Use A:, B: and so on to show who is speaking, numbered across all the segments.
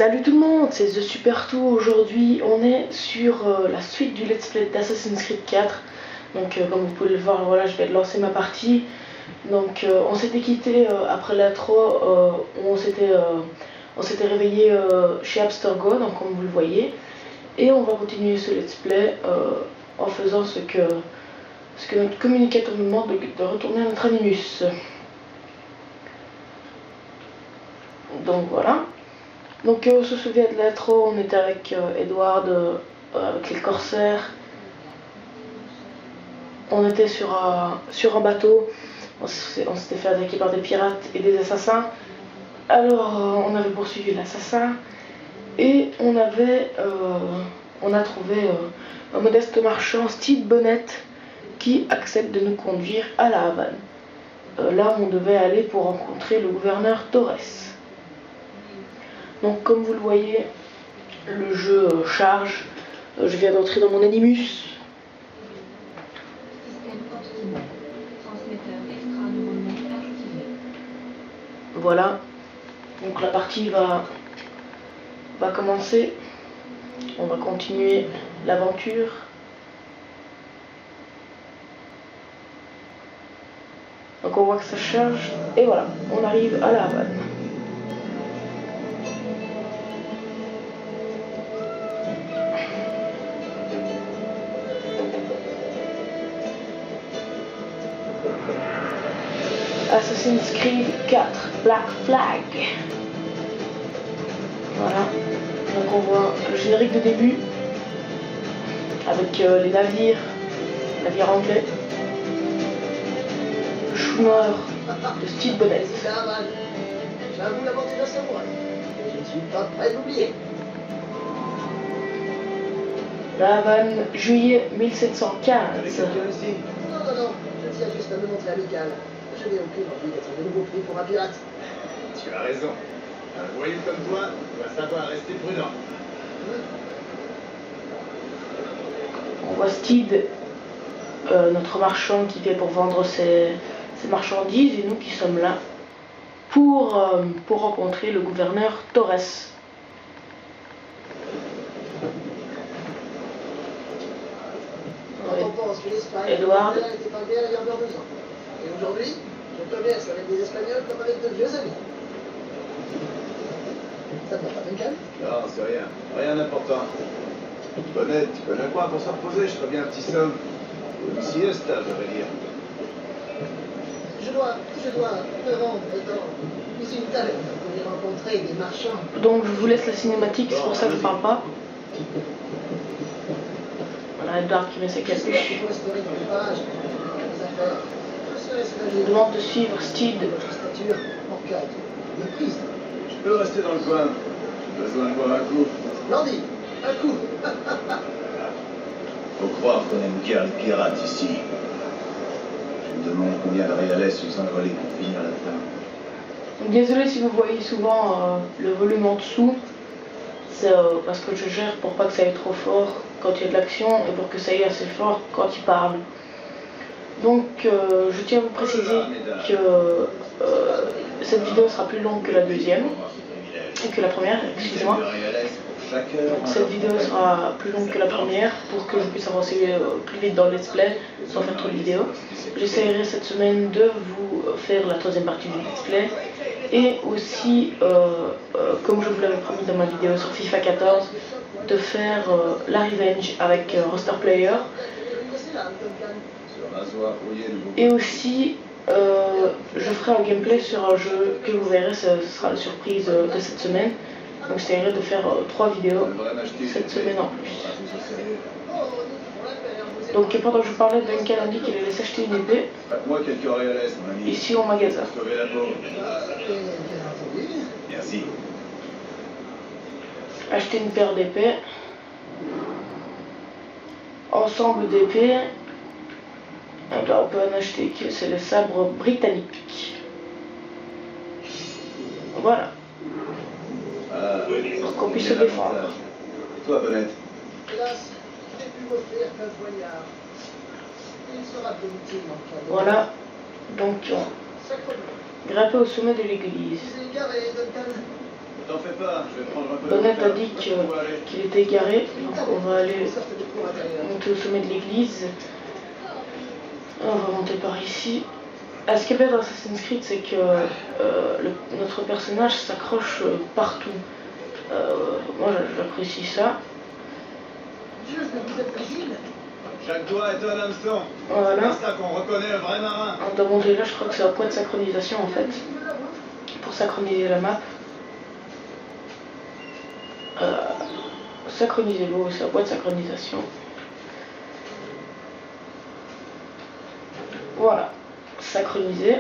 A: Salut tout le monde, c'est The Super Two. Aujourd'hui on est sur la suite du let's play d'Assassin's Creed 4. Donc comme vous pouvez le voir, voilà, je vais lancer ma partie. Donc on s'était quitté après l'intro, on s'était réveillé chez Abstergo, donc comme vous le voyez. Et on va continuer ce let's play en faisant ce que notre communicateur nous demande de retourner à notre animus. Donc voilà. Donc on se souvient de l'intro, on était avec Edward, avec les corsaires. On était sur un bateau, on s'était fait attaquer par des pirates et des assassins. Alors on avait poursuivi l'assassin et on a trouvé un modeste marchand, Steve Bonnet, qui accepte de nous conduire à La Havane. Là où on devait aller pour rencontrer le gouverneur Torres. Donc comme vous le voyez, le jeu charge. Je viens d'entrer dans mon animus. Voilà. Donc la partie va commencer. On va continuer l'aventure. Donc on voit que ça charge. Et voilà, on arrive à La Havane. Assassin's Creed 4, Black Flag. Voilà. Donc on voit le générique de début avec les navires anglais. Le schooner de Steve Bonnet.
B: J'avoue l'aventure d'un samouraï. Je ne suis pas prêt d'oublier.
A: La Havane, juillet 1715.
B: Non, je tiens juste à me montrer amical. Je n'ai aucune envie d'être de nouveau pris pour un pirate.
C: Tu as raison. Un voyou comme toi doit savoir rester prudent.
A: On voit Steve, notre marchand qui vient pour vendre ses marchandises, et nous qui sommes là pour rencontrer le gouverneur Torres.
B: On pense que l'Espagne
A: Edward.
B: était pas bien il y a encore 2 ans. Et aujourd'hui, je commerce avec des Espagnols comme avec de vieux amis. Ça te va pas, Duncan?
C: Non, c'est rien. Rien d'important. Bonnet, tu connais quoi pour se reposer? Je ferais bien un petit somme. Ou une siesta, je vais dire.
B: Je dois me rendre dans une taverne pour y rencontrer des marchands.
A: Donc je vous laisse la cinématique, c'est pour ça que je parle pas. Voilà Edward qui met sa capuche.
B: Je resterai dans les parages, les affaires.
A: Je vous demande de suivre Steve.
B: Votre stature en cas de prise.
C: Je peux rester dans le coin. J'ai besoin de boire un coup.
B: Landy, un coup.
C: Faut croire qu'on aime guère les pirates ici. Je me demande combien de réalais ils ont volé pour finir là-dedans.
A: Désolé si vous voyez souvent le volume en dessous. C'est parce que je gère pour pas que ça aille trop fort quand il y a de l'action et pour que ça aille assez fort quand il parle. Donc je tiens à vous préciser que cette vidéo sera plus longue que la deuxième et que la première, excusez-moi. Donc cette vidéo sera plus longue que la première pour que je puisse avancer plus vite dans le let's play sans faire trop de vidéos. J'essaierai cette semaine de vous faire la troisième partie du let's play et aussi, comme je vous l'avais promis dans ma vidéo sur FIFA 14, de faire la revenge avec roster player. Et aussi, je ferai un gameplay sur un jeu que vous verrez, ce sera la surprise de cette semaine. Donc j'essaierai de faire 3 vidéos cette semaine en plus. Donc pendant que je parlais, Duncan a dit qu'il allait s'acheter une épée ici au magasin.
C: Merci.
A: Acheter une paire d'épées. Ensemble d'épées. On peut en acheter que c'est le sabre britannique. Voilà. Pour qu'on puisse se défendre.
C: Et toi, Bonnet?
B: Hélas, je n'ai pu m'offrir qu'un poignard. Il sera peu utile en cas de...
A: Voilà. Donc on
B: Sacrement.
A: grimper au sommet de l'église.
B: C'est égaré, Duncan.
C: T'en fais pas, je vais prendre un peu de
A: Bonnet a
C: hauteur.
A: dit
C: Où aller?
A: qu'il était égaré, donc on va aller
B: Une sorte de cour intérieure.
A: monter au sommet de l'église. On va monter par ici. Ah, ce qui est bien dans Assassin's Creed, c'est que notre personnage s'accroche partout. Moi j'apprécie ça.
B: Dieu, mais vous êtes fragile.
C: Chaque doigt est un hameçon. C'est
A: Voilà.
C: comme ça qu'on reconnaît un vrai marin.
A: On doit monter là, je crois que c'est un point de synchronisation en fait. Pour synchroniser la map. Synchroniser l'eau, c'est un point de synchronisation. Voilà, synchronisé.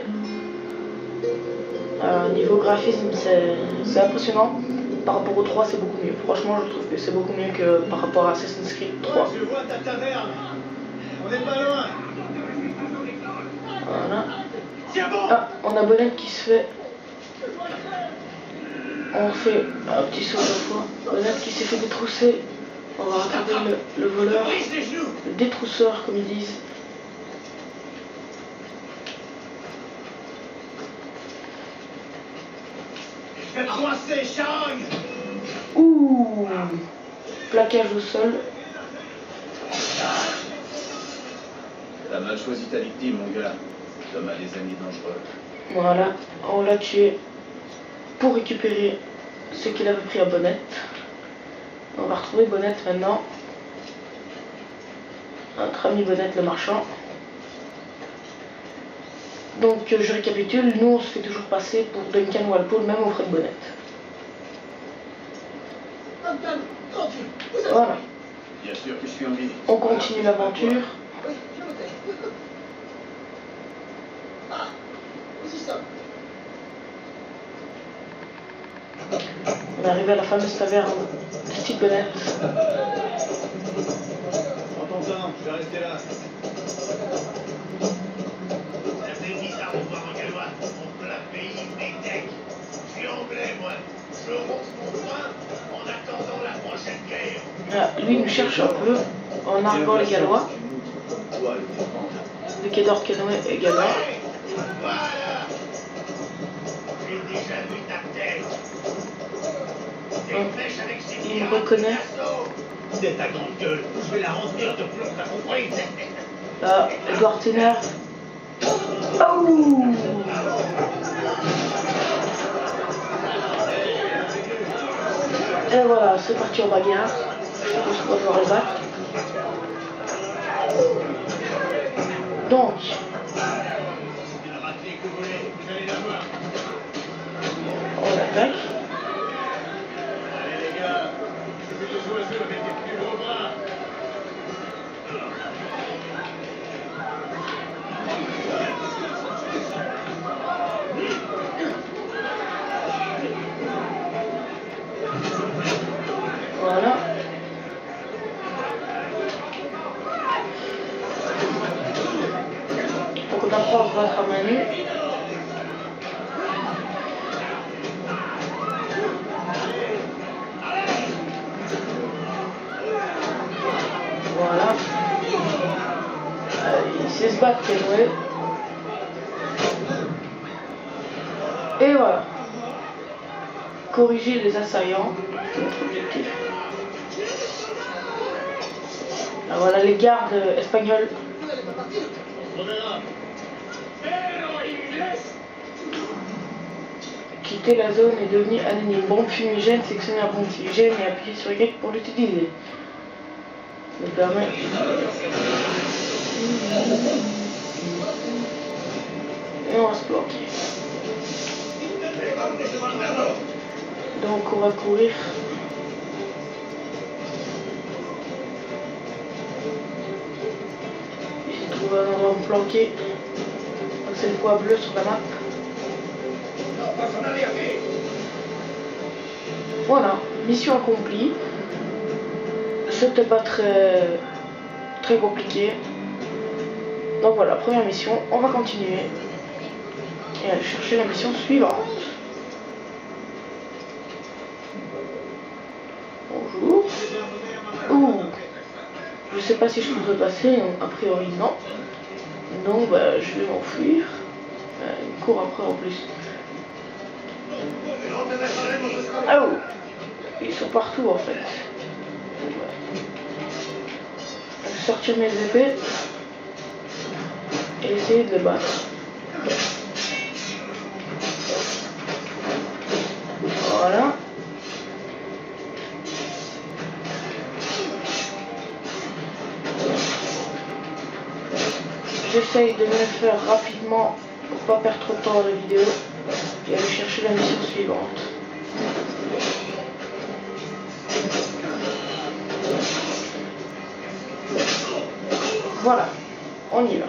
A: Niveau graphisme, c'est impressionnant. Par rapport au 3, c'est beaucoup mieux. Franchement, je trouve que c'est beaucoup mieux que par rapport à Assassin's Creed 3.
C: Je vois ta taverne. On n'est pas loin.
A: Voilà.
C: Tiens bon.
A: Ah, on a Bonnet qui se fait. On fait un petit saut à la fois. Bonnet qui s'est fait détrousser. On va rattraper le voleur.
C: Brise les genoux.
A: Le détrousseur, comme ils disent.
C: Je vais te coincer, charogne.
A: Ouh, plaquage au sol.
C: T'as mal choisi ta victime, mon gars. L'homme a des amis dangereux.
A: Voilà, on l'a tué pour récupérer ce qu'il avait pris à Bonnet. On va retrouver Bonnet maintenant. Notre ami Bonnet le marchand. Donc je récapitule, nous on se fait toujours passer pour Duncan Walpole, même au frais de Bonnet.
B: Duncan, tranquille. Vous êtes...
A: Voilà,
C: Bien sûr que je suis en vie.
A: on continue l'aventure.
B: Oui, je le fais. Ah, vous y sommes.
A: On est arrivé à la fameuse taverne de Steve Bonnet.
C: Prends ton temps, je vais rester là.
D: Ça fait bizarre de voir un gallois. On plein pays, métèque. Je suis anglais, moi. Je ronce mon poing en attendant la prochaine guerre.
A: Ah, lui il nous cherche un peu en arguant les Gallois.
C: Toi, le défendre.
A: Le quai d'Or Canoë est gallois.
D: Voilà. J'ai déjà vu ta tête. Des flèches avec ses
A: Il me
D: pirates
A: reconnaît.
D: d'assaut. C'est ta grande gueule. Je vais la remplir de plomb, t'as compris?
A: Là, Edward Tenner. Oh! Et voilà, c'est parti en bagarre. Je pense qu'on va devoir les battre. Donc,
D: C'est la raclée que vous voulez, vous allez la voir.
A: on attaque.
D: Allez les gars, je veux des oiseaux avec des plus gros bras.
A: Voilà. Donc on apprend à se battre à main nue. Voilà. Il sait se battre, Kenway. Et voilà. Corriger les assaillants, c'est notre objectif. Ah, voilà les gardes espagnols.
B: Vous n'allez pas partir.
D: On verra.
A: Quitter la zone est devenu anonyme. Bombe fumigène, sélectionner un bombe fumigène et appuyer sur Y pour l'utiliser. Ça nous permet. Et on va se planquer. Donc on va courir. Ici trouve un endroit planqué. C'est le poids bleu sur la map. Voilà, mission accomplie. C'était pas très compliqué. Donc voilà, première mission, on va continuer et aller chercher la mission suivante. Bonjour. Ouh. Je sais pas si je peux passer, a priori non. Donc bah, je vais m'enfuir. Il me court après en plus. Ah oh, ils sont partout en fait. Je vais sortir mes épées et essayer de les battre. Voilà. J'essaye de me le faire rapidement pour pas perdre trop de temps dans la vidéo et aller chercher la mission suivante. Voilà, on y va.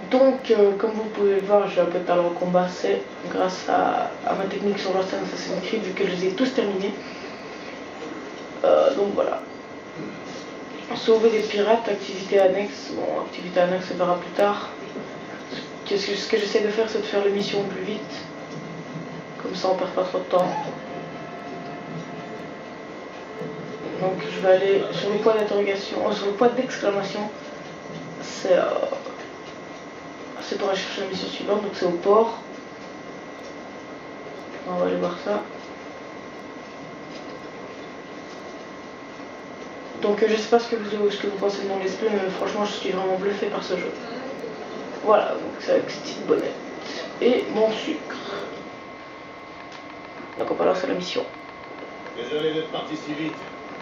A: Donc, comme vous pouvez le voir, j'ai un peu de talent au combat, c'est grâce à ma technique sur l'ancien Assassin's Creed, vu que je les ai tous terminés. Donc voilà. Sauver des pirates, activité annexe. Bon, activité annexe, on verra plus tard. Ce que j'essaie de faire, c'est de faire les missions plus vite. Comme ça, on perd pas trop de temps. Donc, je vais aller sur le point d'interrogation, sur le point d'exclamation. C'est pour aller chercher la mission suivante, donc c'est au port. On va aller voir ça. Donc je sais pas ce que vous pensez de mon gameplay, mais franchement je suis vraiment bluffé par ce jeu. Voilà, donc c'est avec Steve Bonnet et mon sucre. Donc on va lancer la mission.
D: Désolé d'être parti si vite.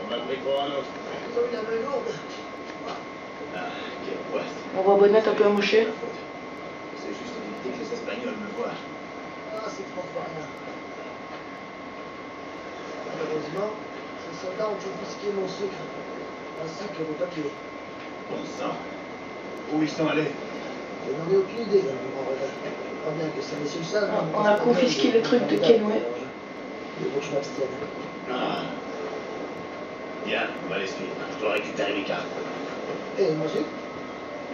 D: On m'a pris pour un autre. Ah, quelle poisse.
A: On voit Bonnet un peu amoché.
D: C'est juste éviter que les Espagnols me voient.
B: Ah, c'est trop fort. Malheureusement, ces soldats ont confisqué mon sucre, ainsi que le papier.
D: Bon sang. Où ils sont allés?
B: Je n'en ai aucune idée, mon grand regret. Pas bien que ça messieurs le savent.
A: On a confisqué les trucs de Kenway.
B: Il faut que je m'abstienne.
D: Ah. Bien, on va les suivre. Je dois récupérer les cartes.
B: Et mon sucre?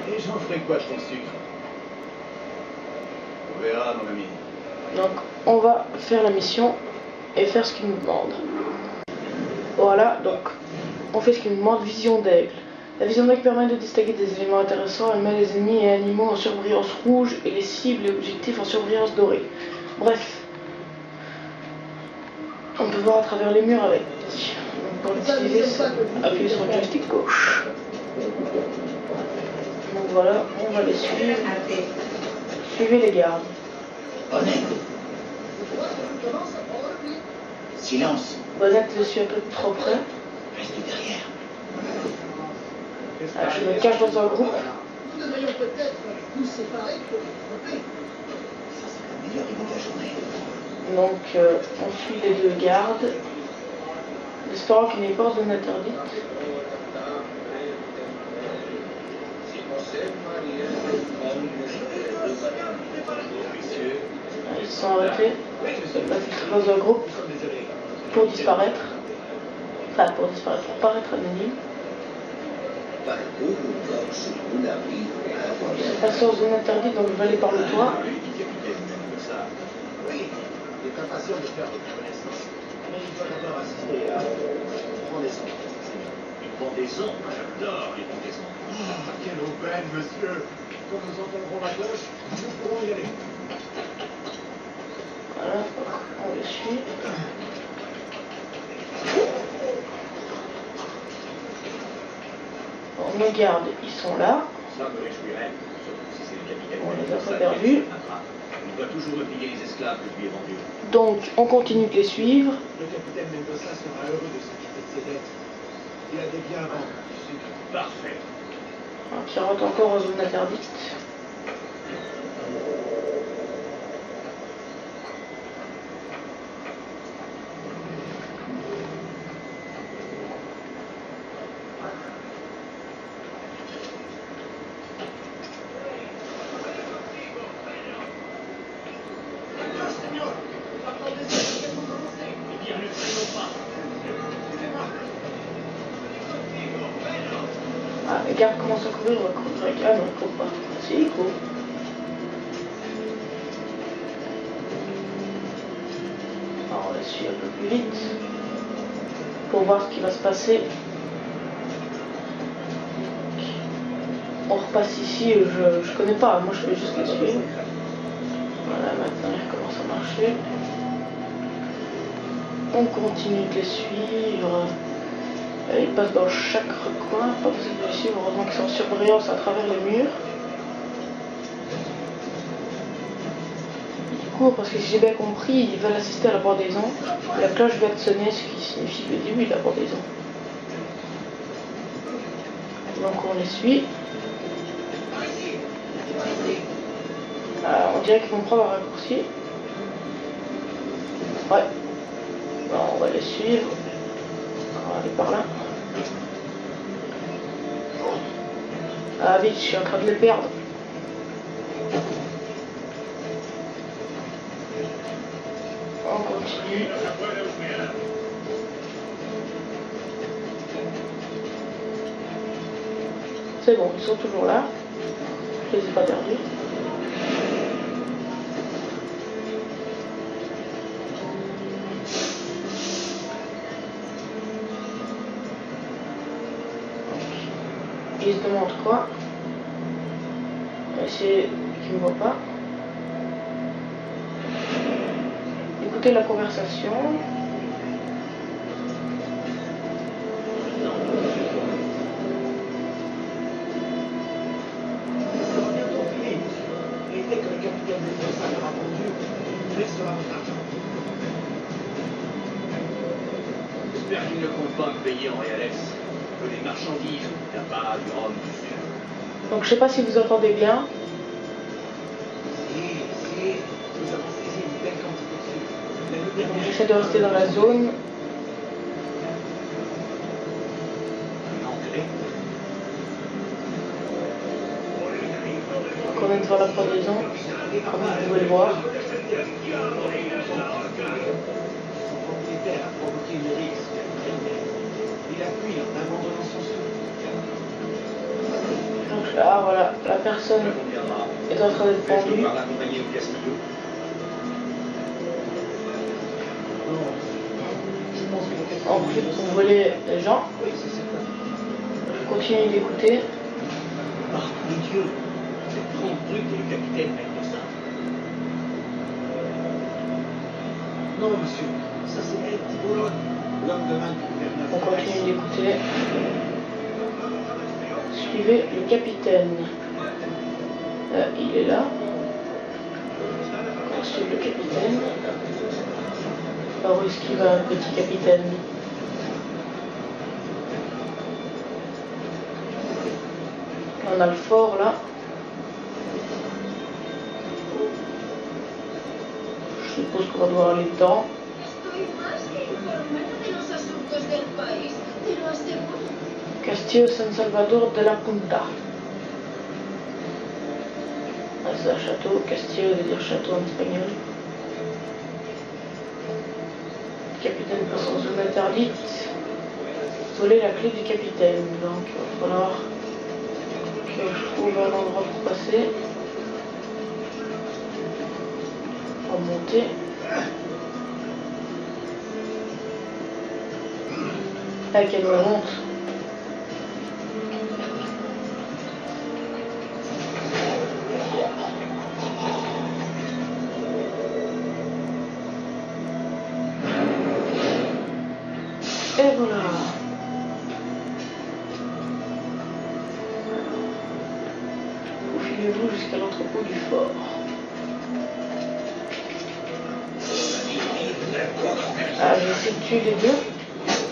D: Et j'en ferai quoi de ton sucre? On verra, mon ami.
A: Donc on va faire la mission et faire ce qu'il nous demande. Voilà, donc on fait ce qu'il nous demande, vision d'aigle. La vision d'aigle permet de distinguer des éléments intéressants. Elle met les ennemis et animaux en surbrillance rouge et les cibles et objectifs en surbrillance dorée. Bref, on peut voir à travers les murs avec. Donc pour l'utiliser, appuyez sur le joystick gauche. Donc voilà, on va les suivre. Suivez les gardes.
C: Bonnet. Silence.
A: Bonnet le suit un peu trop près.
C: Reste derrière.
A: Ah, je me cache dans un groupe.
B: Nous devrions peut-être nous séparer pour regrouper.
C: Ça, c'est la meilleure idée de la journée.
A: Donc on suit les deux gardes, espérant qu'il n'y ait pas de zone interdite. Ils se sont arrêtés. Dans un groupe pour disparaître. Enfin pour disparaître, pour paraître anonyme. Je suis passé en zone interdite, donc je vais aller par le toit.
D: Oui, il est impatient de faire votre connaissance. Mais il doit d'abord assister à une pendaison. Une pendaison? J'adore les pendaisons. Oh, quelle aubaine, monsieur! Quand nous entendrons la cloche, nous pourrons y aller.
A: Voilà, on les suit. Bon, nos gardes, ils sont là.
D: Ça me réjouirait, surtout si c'est le capitaine.
A: On les a pas perdus.
D: Il doit toujours replier les esclaves que je lui ai vendus.
A: Donc, on continue de les suivre.
D: Le capitaine Mendoza sera heureux de s'acquitter de ses dettes. Il a des biens à vendre. Parfait.
A: Qui rentre encore en zone interdite. Ah, les gardes commencent à courir, on va courir avec. Ah non, il court pas. Si, il court. Alors, on les suit un peu plus vite pour voir ce qui va se passer. On repasse ici, je connais pas, moi je vais juste les suivre. Voilà, maintenant il recommence. marcher. On continue de les suivre. Ils passent dans chaque recoin, pas possible de les suivre, heureusement qu'ils sont en surbrillance à travers les murs. Du coup, parce que si j'ai bien compris, ils veulent assister à la pendaison. La cloche vient de sonner, ce qui signifie le début de la pendaison. Donc on les suit. On dirait qu'ils vont prendre un raccourci. Ouais. Bon, on va les suivre. On va aller par là. Ah vite, je suis en train de les perdre. On continue. C'est bon, ils sont toujours là. Je les ai pas perdus. Ils se demandent quoi. On va essayer qu'ils ne me voient pas. Écoutez la conversation.
D: J'espère qu'il ne compte pas me payer en réalès. Que les marchandises, du tabac, du rhum, du sucre.
A: Donc je sais pas si vous entendez bien.
B: Nous avons saisi une belle quantité de sucre.
A: J'essaie de rester dans la zone. Donc on est devant la pendaison, comme vous pouvez le voir.
B: Son propriétaire a provoqué une rixe. Il a fui en abandonnant son sucre.
A: Donc là, voilà, la personne est en train d'être pendue. En plus pour voler les gens. Je continue d'écouter.
D: Ah, mon Dieu, c'est 30 trucs et le capitaine mène de ça.
B: Non, monsieur, ça c'est Ed Boulon, l'homme de main du gouverneur.
A: On continue d'écouter. Suivez le capitaine. Il est là. On suit le capitaine. Alors où est-ce qu'il va, le petit capitaine? On a le fort là. Je suppose qu'on va devoir aller dedans. Castillo San Salvador de la Punta. Ah, c'est un château. Castillo veut dire château en espagnol. Le capitaine passe en zone interdite. Voler la clé du capitaine. Donc il va falloir que je trouve un endroit pour passer. On va monter. Ah, qu'elle me monte. Et voilà. Faufilez-vous jusqu'à l'entrepôt du fort. Ah, j'ai essayé de tuer les deux.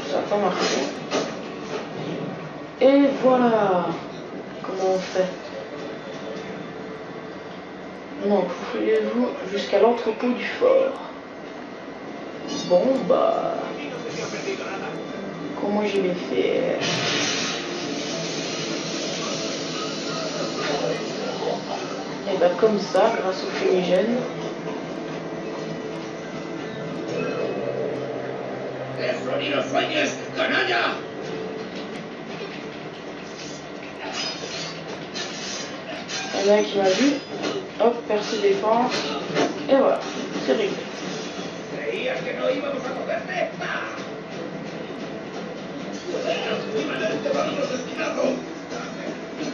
A: Ça n'a pas marché. Et voilà. Comment on fait? Donc, faufilez-vous jusqu'à l'entrepôt du fort. Bon, bah... Comment je vais faire? Et bah comme ça, grâce au fumigène. Il y en a un qui m'a vu. Hop, percer défense. Et voilà, c'est réglé.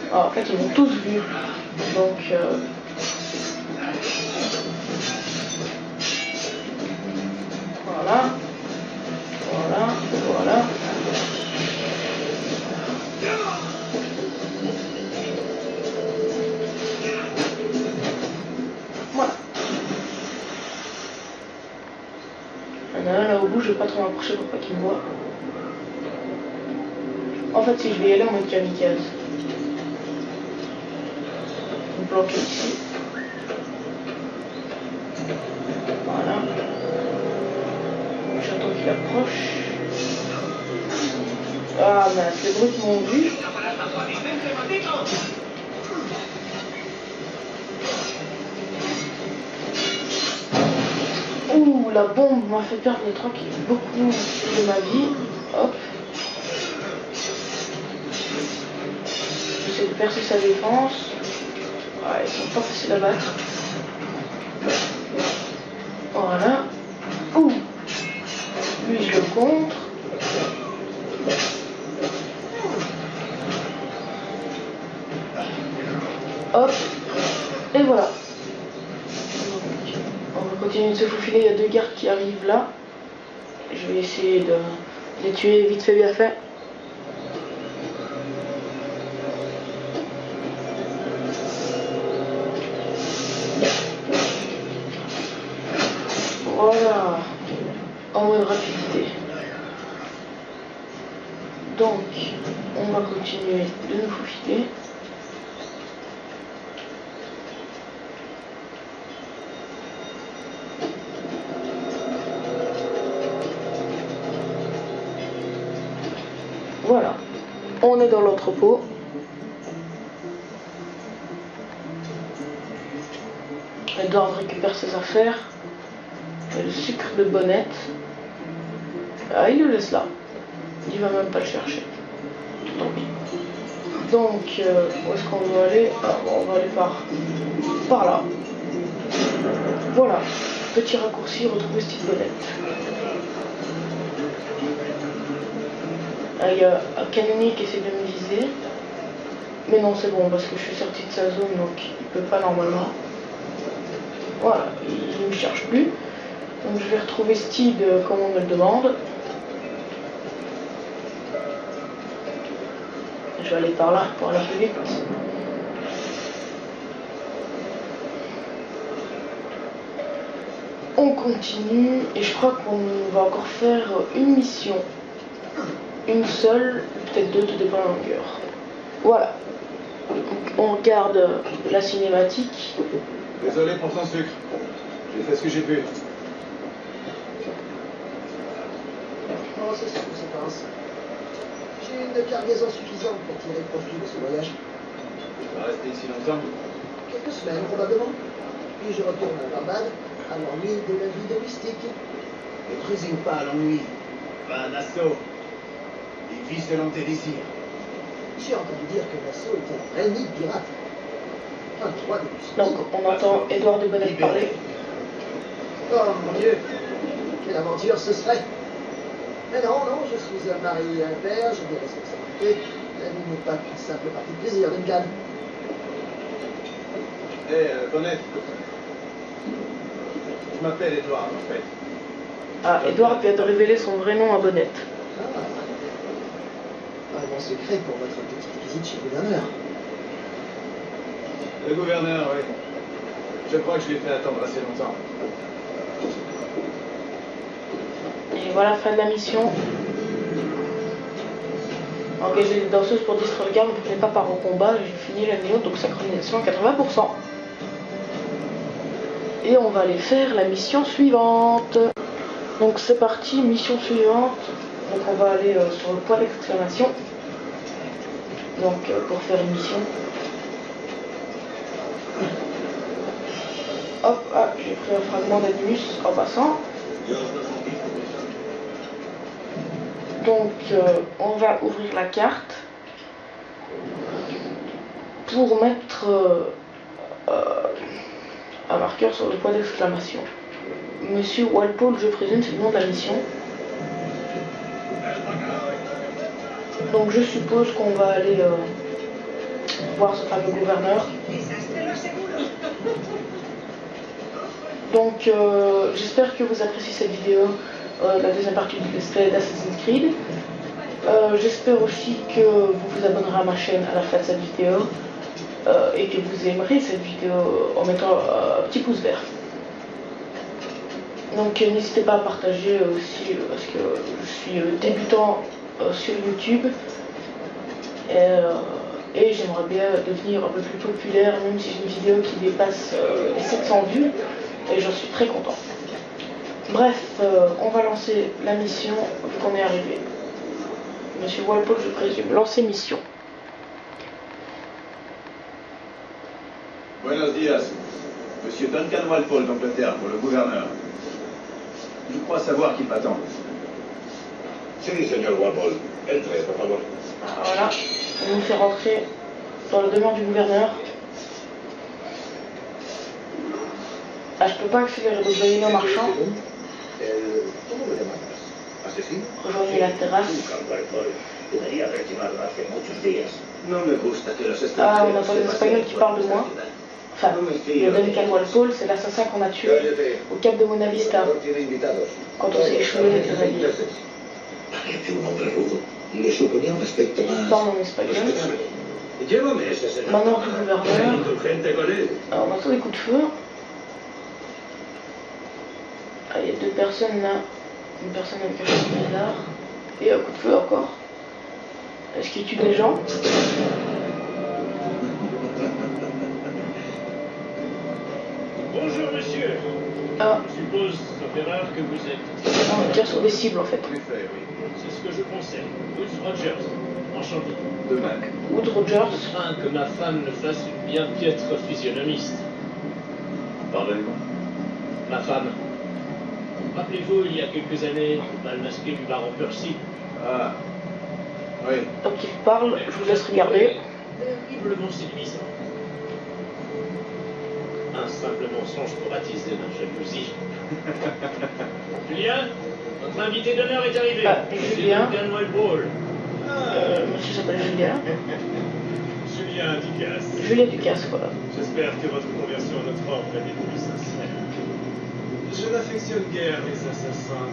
A: Alors, en fait, ils m'ont tous vu. Donc, jusqu'au bout, je vais pas trop m'approcher pour pas qu'il me voit. En fait, si je vais y aller en mode kamikaze. Je me planque ici. Voilà. J'attends qu'il approche. Ah mince, les brutes m'ont vu. Ouh, la bombe m'a fait perdre beaucoup de ma vie. Hop. J'essaie de percer sa défense. Ouais, ils sont pas faciles à battre. Voilà. Ouh. Lui, je le contre. Hop. Et voilà. Donc, on va continuer de se faufiler. Il y a deux gardes qui arrivent là. Je vais essayer de les tuer vite fait, bien fait. Voilà, en mode rapidité. Donc, on va continuer de nous faufiler. Voilà, on est dans l'entrepôt. Edward récupère ses affaires. Et le sucre de Bonnette. Ah, il le laisse là. Il va même pas le chercher. Tant pis. Donc, où est-ce qu'on veut aller? Ah, bon, on va aller par là. Voilà. Petit raccourci, retrouver Steve Bonnette. Ah, il y a un canonnier qui essaie de me viser. Mais non, c'est bon, parce que je suis sorti de sa zone, donc il peut pas normalement. Voilà, il ne me cherche plus. Donc je vais retrouver Steed comme on me le demande. Je vais aller par là pour aller plus vite. On continue et je crois qu'on va encore faire une mission. Une seule, peut-être deux, tout dépend de la longueur. Voilà. Donc on regarde la cinématique.
E: Désolé pour ton sucre. J'ai fait ce que j'ai pu.
B: Oh, c'est sûr que c'est pas ainsi. J'ai une cargaison suffisante pour tirer profit de ce voyage.
E: Tu vas rester ici longtemps?
B: Quelques semaines, probablement. Puis je retourne à Barbade, à l'ennui de la vie domestique.
D: Ne présume pas l'ennui. Va à Nassau. Et vis selon tes désirs.
B: J'ai entendu dire que Nassau était un vrai nid de pirates. Un roi de Russie.
A: Donc on entend Edward de Bonnette parler.
B: Oh mon Dieu, quelle aventure ce serait! Mais non, non, je suis un mari et un père, j'ai des responsabilités. La vie n'est pas qu'une simple partie de plaisir, Duncan.
E: Bonnette. Je m'appelle Edward, en fait.
A: Ah, Edward vient de révéler son vrai nom à Bonnette.
B: Ah, un bon secret pour votre petite visite chez le gouverneur.
E: Le gouverneur, oui. Je crois que je l'ai fait attendre assez longtemps.
A: Et voilà, fin de la mission. Engager des danseuses pour distraire le garde, ne pas part au combat. J'ai fini la vidéo, donc synchronisation à 80%. Et on va aller faire la mission suivante. Donc c'est parti, mission suivante. Donc on va aller sur le point d'exclamation. Donc pour faire une mission. Hop, ah, j'ai pris un fragment d'Animus en passant. Donc on va ouvrir la carte pour mettre un marqueur sur le point d'exclamation. Monsieur Walpole, je présume, c'est le nom de la mission. Donc je suppose qu'on va aller voir ce fameux gouverneur. Donc j'espère que vous appréciez cette vidéo, la deuxième partie du let's play d'Assassin's Creed. J'espère aussi que vous vous abonnerez à ma chaîne à la fin de cette vidéo et que vous aimerez cette vidéo en mettant un petit pouce vert. Donc n'hésitez pas à partager aussi parce que je suis débutant sur YouTube et j'aimerais bien devenir un peu plus populaire, même si j'ai une vidéo qui dépasse les 700 vues et j'en suis très content. Bref, on va lancer la mission vu qu'on est arrivé. Monsieur Walpole, je présume, lancer mission.
C: Buenos dias. Monsieur Duncan Walpole d'Angleterre pour le gouverneur. Je crois savoir qu'il m'attend.
D: Sí, señor Walpole. Entre, por favor.
A: Voilà, on nous fait rentrer dans le demeure du gouverneur. Ah, je peux pas accélérer, donc je vais aller en marchant.
B: ¿Cómo lo llamas?
D: ¿Asesino?
A: Rejoignez la terrasse.
D: Duncan Walpole. Debería haber llegado hace muchos días.
C: No me gusta que los
A: Ah, on
C: extranjeros
A: entend les
C: se
A: Espagnols
C: pasen
A: qui
C: por
A: parlent de
C: nuestra
A: moi.
C: ciudad.
A: Enfin, le Duncan Walpole, c'est l'assassin qu'on a tué au cap de Mona Vista
B: Tiene invitados.
A: quand on s'est échoué avec les alliés.
D: Parece un hombre rudo. Le suponía un aspecto
A: Il
D: más
A: parle en espagnol.
D: respetable. Llevo meses en
A: Manoir du gouverneur.
D: indulgente con él.
A: Alors on entend des coups de feu. Ah, il y a deux personnes là. Une personne avec un cheveu bizarre. Et un coup de feu encore. Est-ce qu'il tue des gens?
F: Bonjour monsieur,
A: Ah,
F: je suppose, sauf erreur, que vous êtes.
A: on tire sur des cibles en fait.
E: En effet, oui.
F: C'est ce que je pensais. Woods Rogers, enchanté.
E: De même.
A: Wood Rogers.
F: Je crains que ma femme ne fasse une bien piètre physionomiste.
C: Pardonnez-moi.
F: Ma femme. Rappelez-vous, il y a quelques années, le bal masqué du baron Percy.
E: Ah. Oui.
A: Donc il parle, je vous laisse regarder.
F: Terriblement séduisant. Un simple mensonge pour attiser ma jalousie. Julien, notre invité d'honneur est arrivé.
A: Ah, Julien.
F: C'est Duncan Walpole.
A: Monsieur s'appelle Julien.
F: Julien Ducasse.
A: Julien Ducasse, voilà.
F: J'espère que votre conversion à notre ordre est plus sincère. Je n'affectionne guère les assassins,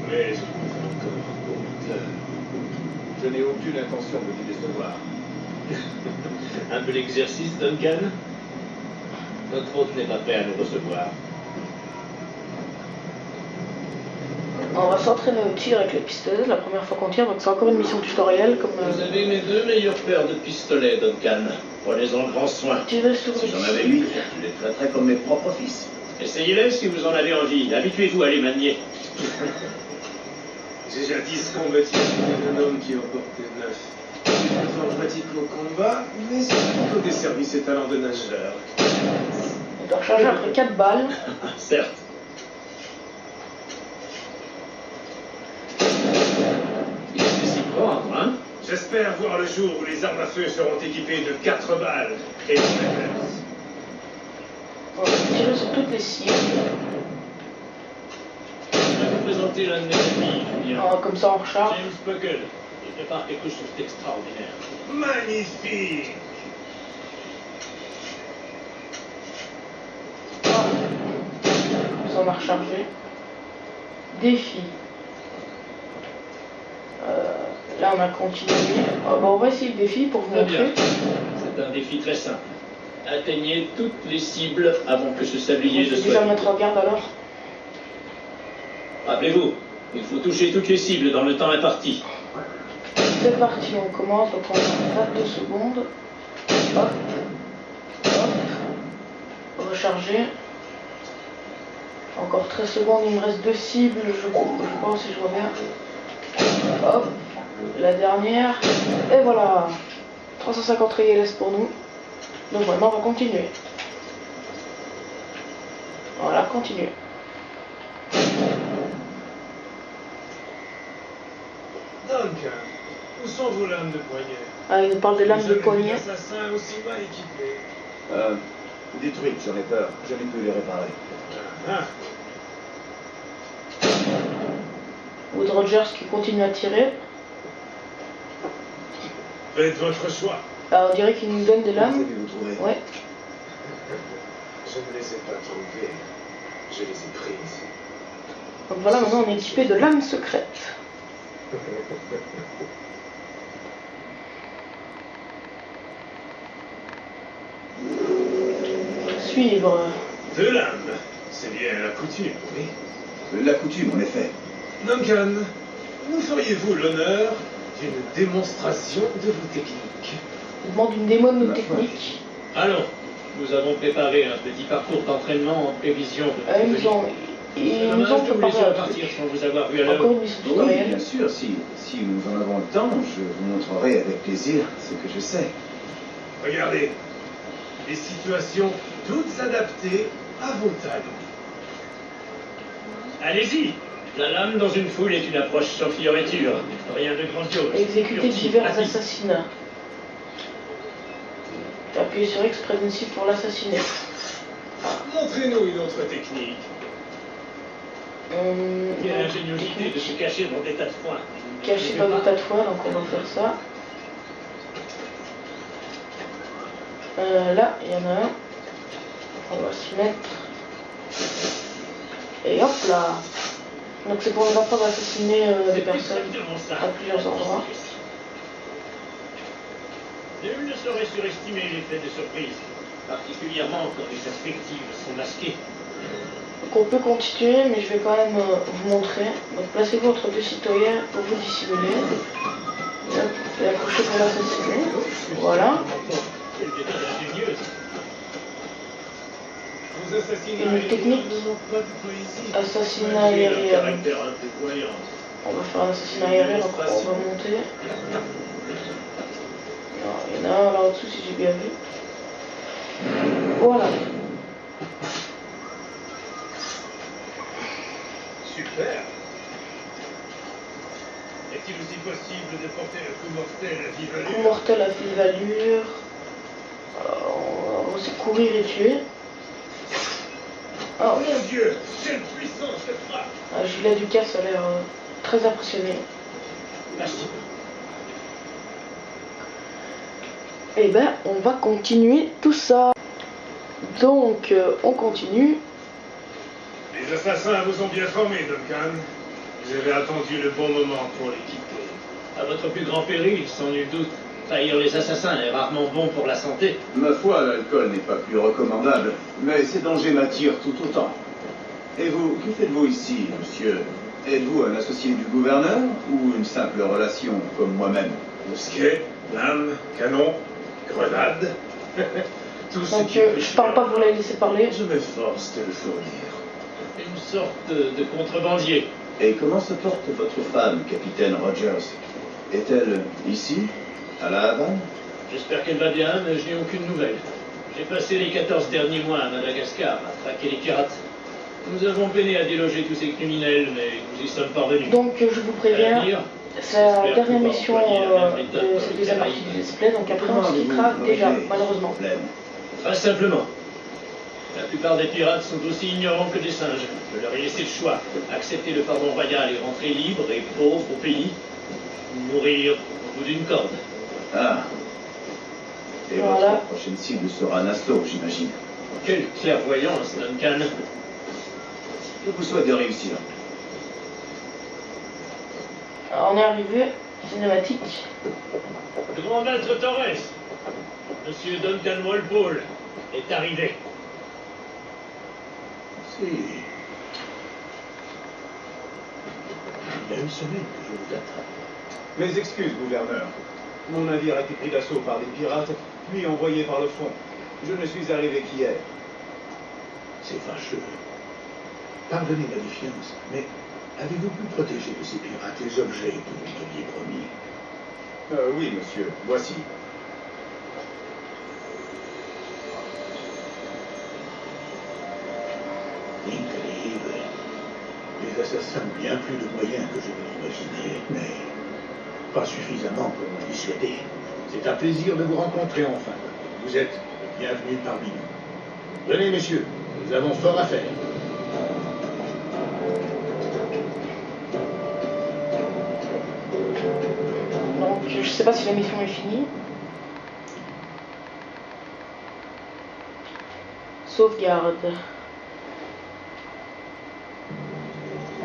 F: mais je vous ai encore pour menteur.
E: Je n'ai aucune intention de vous décevoir.
F: Un bel exercice, Duncan. Notre hôte n'est pas prêt à nous recevoir.
A: On va s'entraîner au tir avec les pistolets, la première fois qu'on tire, donc c'est encore une mission tutoriel comme
F: Vous avez mes deux meilleures paires de pistolets, Duncan. Prenez-en grand soin.
A: tirer sur
C: Si
A: les
C: j'en avais
A: cibles.
C: 8, je les traiterais comme mes propres fils.
F: Essayez-les si vous en avez envie. Habituez-vous à les manier.
G: J'ai jadis combattu un homme qui emportait 9. Je pratique au combat, mais c'est plutôt des services et talents de nageur.
A: On doit recharger après 4 balles.
F: Certes. Il faut s'y prendre, hein?
G: J'espère voir le jour où les armes à feu seront équipées de 4 balles et de maîtresse.
A: On va tirer sur toutes les cibles.
F: Je vais vous présenter l'un de mes amis, Julien.
A: Alors, comme ça on recharge.
F: James Buckle. Il prépare quelque chose d'extraordinaire.
G: Magnifique!
A: Ça on a rechargé. Défi. Là on a continué. On va essayer le défi pour vous
F: Très bien.
A: montrer.
F: C'est un défi très simple. Atteignez toutes les cibles avant que ce sablier
A: Je
F: ne
A: vais
F: soit
A: déjà
F: vide.
A: mettre en garde alors.
F: Rappelez-vous, il faut toucher toutes les cibles dans le temps imparti.
A: C'est parti, on commence, donc on a 22 secondes. Hop. Hop. Recharger. Encore 13 secondes, il me reste 2 cibles, je pense si je vois bien. Hop. La dernière. Et voilà. 350 ILS pour nous. Donc maintenant on va continuer. Voilà, continuer.
G: Duncan, où sont vos lames de poignet?
A: Ah, il nous parle des lames de
G: Jamais vu
A: poignet.
G: d'assassin aussi mal équipé.
C: Détruites, j'en ai peur. Jamais pu les réparer.
G: Ah,
A: Wood Rogers qui continue à tirer.
G: faites votre choix.
A: Alors, on dirait qu'il nous donne des
C: Vous
A: lames.
C: avez vous trouver.
A: Ouais.
G: Je ne les ai pas trouvées. Je les ai prises.
A: Donc voilà, maintenant on est équipé de lames secrètes. Suivre.
G: 2 lames. C'est bien la coutume, oui.
C: La coutume, en effet.
F: Duncan, nous feriez-vous l'honneur d'une démonstration de vos techniques?
A: On demande une démo de nos techniques.
H: Allons, nous avons préparé un petit parcours d'entraînement en prévision de...
A: Ils nous ont préparé un
H: partir
A: truc.
H: sans vous avoir vu à
A: Encore
H: l'heure.
A: une mission
C: Oui,
A: tutoriel.
C: bien sûr, si nous en avons le temps, je vous montrerai avec plaisir ce que je sais.
F: Regardez, des situations toutes adaptées à vos talents.
H: Allez-y. La lame dans une foule est une approche sans fioriture. Rien de grandiose.
A: Exécuter
H: Furtif,
A: divers
H: rapide.
A: assassinats. Appuyez sur X près d'une cible pour l'assassiner.
F: Montrez-nous une autre technique.
H: Quelle ingéniosité de se cacher dans des tas de foin.
A: Cacher dans des tas de fois, donc on va faire ça. Là, il y en a un. On va s'y mettre. Et hop là. Donc c'est pour ne pas assassiner des personnes à plusieurs endroits.
H: Nul ne saurait surestimer l'effet de surprise, particulièrement quand les perspectives sont masquées.
A: Donc on peut continuer, mais je vais quand même vous montrer. Donc placez-vous entre deux citoyens pour vous dissimuler. Hop, et accrochez pour l'assassiner. Voilà.
H: Quelle méthode ingénieuse.
F: Vous assassinez
A: Une technique assassinat aérien.
H: Caractère imprévoyant.
A: On va faire un assassinat aérien, donc on va monter. Non, il y en a un là au-dessous si j'ai bien vu. Voilà.
F: Super. Est-il aussi possible de porter un coup mortel à vive
A: Coup
F: allure?
A: mortel à vive allure. On va aussi courir et tuer. Oh,
F: Mon Dieu, quelle puissance cette frappe!
A: un gilet du casse a l'air très impressionné.
H: Merci.
A: Et ben, on va continuer tout ça. Donc, on continue.
F: Les assassins vous ont bien formé, Duncan. Vous avez attendu le bon moment pour les quitter.
H: À votre plus grand péril, sans nul doute. Trahir les assassins est rarement bon pour la santé.
C: Ma foi, l'alcool n'est pas plus recommandable, mais ces dangers m'attirent tout autant. Et vous, que faites-vous ici, monsieur? Êtes-vous un associé du gouverneur ou une simple relation comme moi-même?
F: Mousquet, lame, canon, grenade. Tout ce
A: Donc,
F: qui peut
A: je parle pas pour les laisser parler.
F: Je m'efforce de le fournir.
H: Une sorte de contrebandier.
C: Et comment se porte votre femme, capitaine Rogers? Est-elle ici, à la Havane?
H: J'espère qu'elle va bien, mais je n'ai aucune nouvelle. J'ai passé les 14 derniers mois à Madagascar à traquer les pirates. Nous avons peiné à déloger tous ces criminels, mais nous y sommes parvenus.
A: Donc, je vous préviens, c'est la dernière mission de cette deuxième partie du display. Donc, après, on se quittera déjà, malheureusement.
H: Très simplement. La plupart des pirates sont aussi ignorants que des singes. Je leur ai laissé le choix. Accepter le pardon royal et rentrer libre et pauvre au pays. Ou mourir au bout d'une corde.
C: Ah. Et
A: Voilà.
C: votre prochaine cible sera Nassau, j'imagine.
H: Quelle clairvoyance, Duncan.
C: Je vous souhaite de réussir.
A: Alors, on est arrivé, cinématique.
H: Grand maître Torres, Monsieur Duncan Walpole est arrivé.
D: Si. Il y a une semaine que je vous attrape.
E: Mes excuses, gouverneur. Mon navire a été pris d'assaut par des pirates, puis envoyé par le front. Je ne suis arrivé qu'hier.
D: C'est fâcheux. Pardonnez ma défiance, mais avez-vous pu protéger de ces pirates les objets que vous m'aviez promis?
E: Oui, monsieur. Voici.
D: Incroyable. Les assassins ont bien plus de moyens que je ne l'imaginais, mais pas suffisamment pour me dissuader. C'est un plaisir de vous rencontrer enfin. Vous êtes bienvenus parmi nous. Venez, messieurs, nous avons fort à faire.
A: Donc, je sais pas si la mission est finie. Sauvegarde.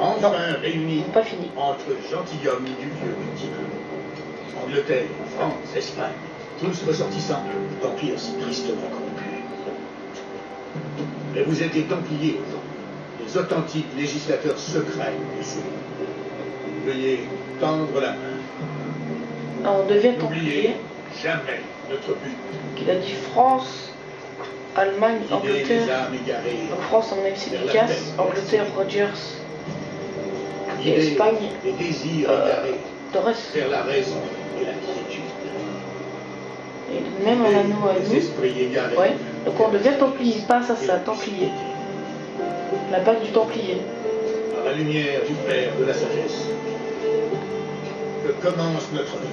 D: Enfin réunis
A: Pas fini.
D: entre gentilshommes du vieux continent. Angleterre, France, Espagne, tous ressortissants d'empires si tristement corrompus. Mais vous êtes des Templiers aujourd'hui, authentiques législateurs secrets du Sud. Veuillez tendre la main.
A: Alors, on devient
D: N'oubliez
A: templier.
D: jamais notre but.
A: Il a dit France, Allemagne,
D: Guider les
A: Angleterre.
D: âmes égarées.
A: Donc France, on a c'est Lucas, Angleterre, Rogers, et
D: Guider
A: Espagne,
D: les désirs égarés
A: Torres.
D: vers la raison et la quiétude.
A: Et même un anneau à
D: Les
A: nous.
D: esprits égarés.
A: Ouais. Donc on devient templier, il passe à ça, templier. La bague du templier.
D: Par la lumière du Père de la sagesse, que commence notre vie.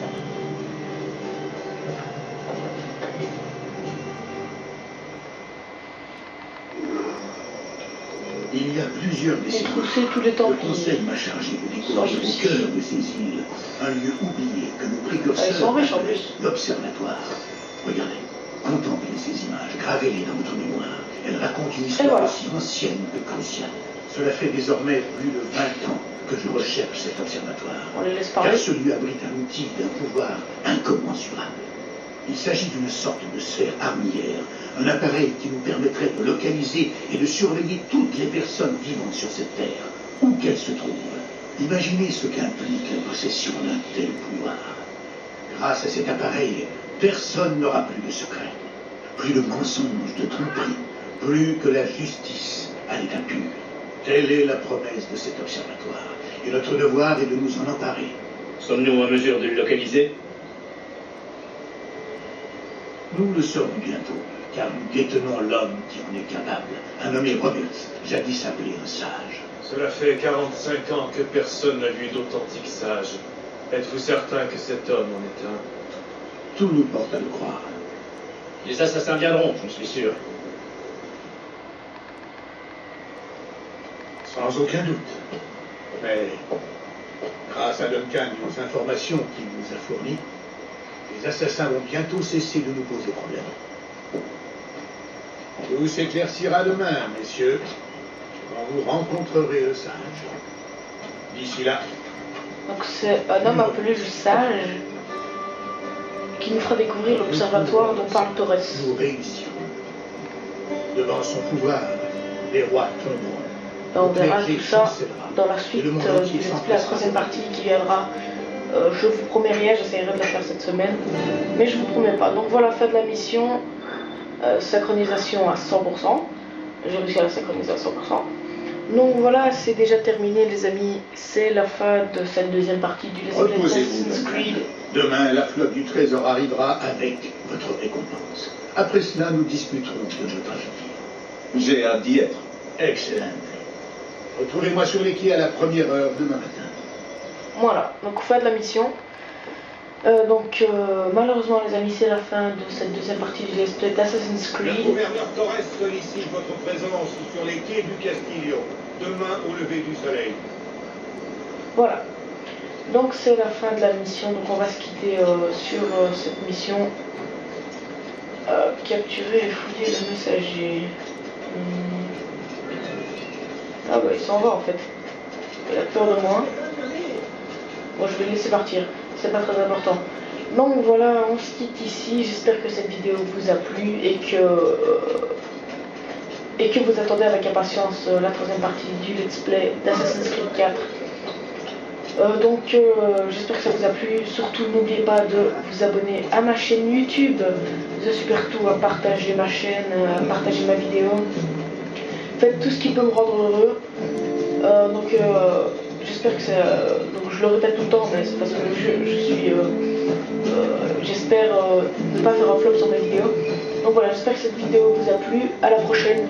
D: Il y a plusieurs
A: On
D: décennies,
A: troussait tous les
D: le
A: templiers.
D: Conseil m'a chargé de
A: Sans
D: découvrir au
A: souci.
D: cœur de ces îles un lieu oublié que nos précurseurs
A: Ah, ils sont riches en
D: appelaient
A: plus.
D: l'Observatoire. Regardez, contemplez ces images, gravez-les dans votre mémoire. Elles racontent une
A: Et
D: histoire
A: voilà.
D: aussi ancienne que cruciale. Cela fait désormais plus de 20 ans que je recherche cet observatoire.
A: On les laisse
D: Car
A: parler.
D: ce lieu abrite un outil d'un pouvoir incommensurable. Il s'agit d'une sorte de sphère armière, un appareil qui nous permettrait de localiser et de surveiller toutes les personnes vivant sur cette terre, où qu'elles se trouvent. Imaginez ce qu'implique la possession d'un tel pouvoir. Grâce à cet appareil, personne n'aura plus de secret, plus de mensonges, de tromperies, plus que la justice à l'état pur. Telle est la promesse de cet observatoire, et notre devoir est de nous en emparer.
H: Sommes-nous en mesure de le localiser?
D: Nous le saurons bientôt, car nous détenons l'homme qui en est capable, un nommé Roberts, jadis appelé un sage.
F: Cela fait 45 ans que personne n'a vu d'authentiques sages. Êtes-vous certain que cet homme en est un?
D: Tout nous porte à le croire.
H: Les assassins viendront, j'en suis sûr.
D: Sans aucun doute. Mais, grâce à Duncan et aux informations qu'il nous a fournies, les assassins vont bientôt cesser de nous poser problème. Tout s'éclaircira demain, messieurs, quand vous rencontrerez le sage. D'ici là,
A: Donc c'est un homme appelé le sage qui nous fera découvrir l'observatoire dont parle Torres.
D: nous réussirons. Devant son pouvoir, les rois tomberont.
A: Et on verra
D: Le clergé
A: tout ça
D: chancellera.
A: dans la suite
D: Et le monde
A: du
D: entier
A: let's play, la
D: s'empressera.
A: troisième partie qui viendra. Je vous promets rien, j'essaierai de la faire cette semaine, mais je vous promets pas. Donc voilà, fin de la mission. Synchronisation à 100%. J'ai réussi à la synchroniser à 100%. Donc voilà, c'est déjà terminé les amis. C'est la fin de cette deuxième partie du Let's Play
D: Reposez-vous.
A: Assassin's Creed.
D: Demain, la flotte du trésor arrivera avec votre récompense. Après cela, nous discuterons de notre avenir.
C: J'ai hâte d'y être.
D: Excellent. Retrouvez-moi sur les quais à la première heure demain matin.
A: Voilà, donc fin de la mission. Malheureusement les amis, c'est la fin de cette deuxième partie du Let's Play d'Assassin's
I: Le
A: Creed.
I: gouverneur Torres sollicite votre présence sur les quais du Castillo, demain au lever du soleil.
A: Voilà. Donc c'est la fin de la mission. Donc on va se quitter sur cette mission. Capturer et fouiller le messager. Ah bah il s'en va en fait. Il a peur de moi. Bon, je vais le laisser partir. C'est pas très important. Donc voilà, on se quitte ici. J'espère que cette vidéo vous a plu et que vous attendez avec impatience la troisième partie du Let's Play d'Assassin's Creed 4. J'espère que ça vous a plu. Surtout n'oubliez pas de vous abonner à ma chaîne YouTube The Supertou, à partager ma chaîne, à partager ma vidéo. Faites tout ce qui peut me rendre heureux. J'espère que ça. Donc je le répète tout le temps, mais c'est parce que j'espère ne pas faire un flop sur mes vidéos. Donc voilà, j'espère que cette vidéo vous a plu. À la prochaine.